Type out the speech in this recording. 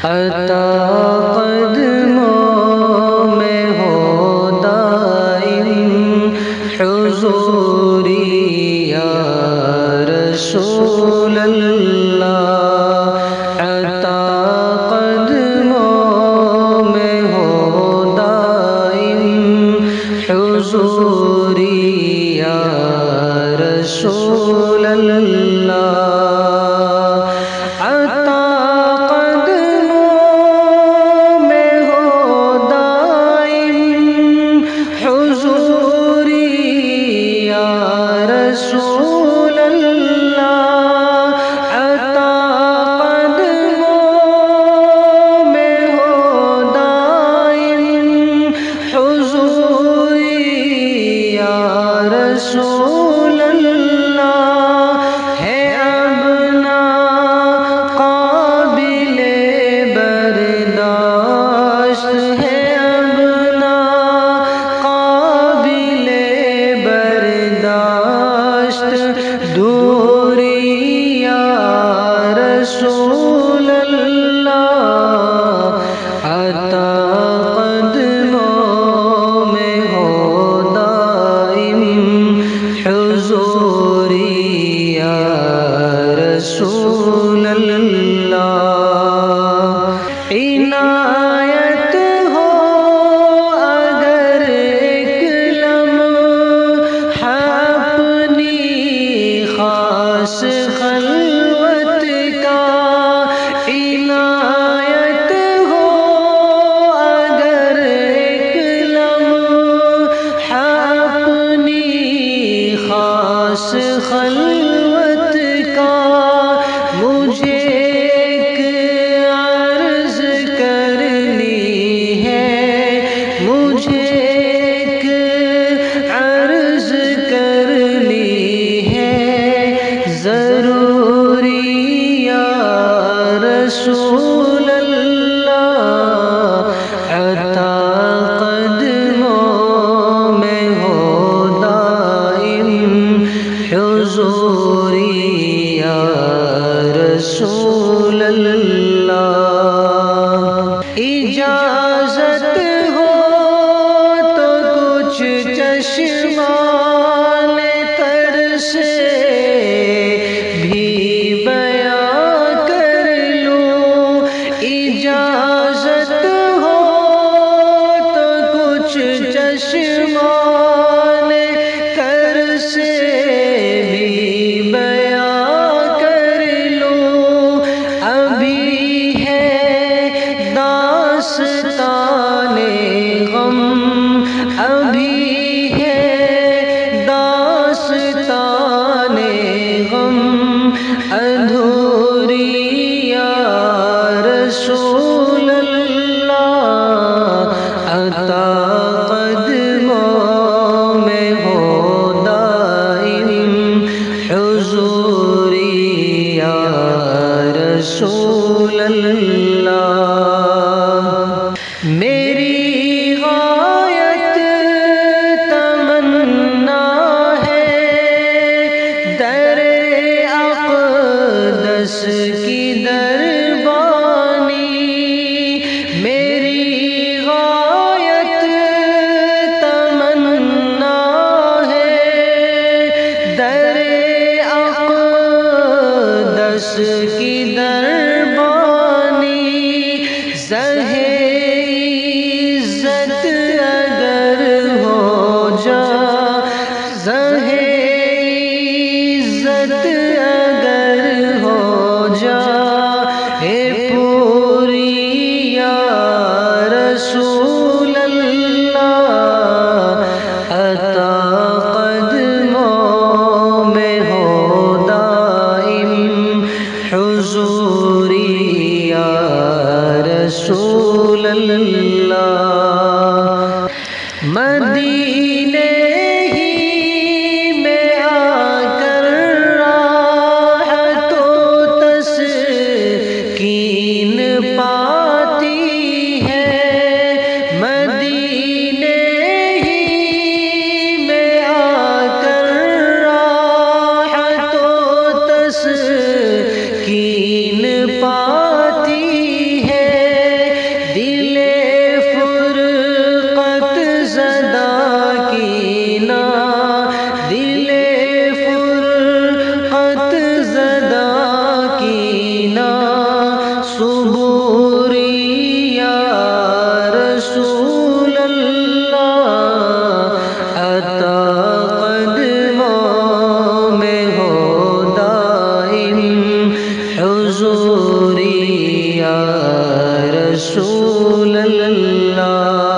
عطا قدموں میں ہو دائم حضوری یا رسول اللہ، عطا قدموں میں ہو دائم حضوری یا رسول اللہ، عطا قدموں میں ہو دائم حضوری یا رسول اللہ، عطا قدموں میں ہو دائم حضوری یا رسول اللہ، ہے اب نا قابل برداشت، ہے اب نا قابل برداشت دوری یا رسول اللہ، عطا قدموں میں ہو دائم حضوری یا رسول اللہ، عنایت ہو اگر ایک لمحہ اپنی خاص خلوت کا، عنایت ہو اگر ایک لمحہ اپنی خاص خلوت کا، مجھے ایک عرض کرنی ہے، مجھے ایک عرض کرنی ہے ضروری یا رسول اللہ، عطا قدموں میں ہو دائم حضوری یا رسول اللہ، اجازت ہو تو کچھ چشمان تر سے بھی بیان کر لوں، اجازت ہو تو کچھ چشمان تر سے بھی بیان کر لوں، ابھی ہے داستان غم، ابھی ہے داستان غم ادھوری یا رسول اللہ، عطا قدموں میں ہو دائم حضوری یا رسول اللہ، میری غایت تمنا ہے در اقدس کی دربانی، میری غایت تمنا ہے در اقدس کی دربانی، زہے عزت اگر ہو جا، زہے عزت اگر ہو جا ہے پوری یا رسول اللہ، عطا قدموں میں ہو دائم حضوری یا رسول اللہ، مدینے ہی میں آ کر راحت و تسکین پاتی ہے، مدینے ہی میں آ کر راحت و تسکین پاتی ہے، یا رسول اللہ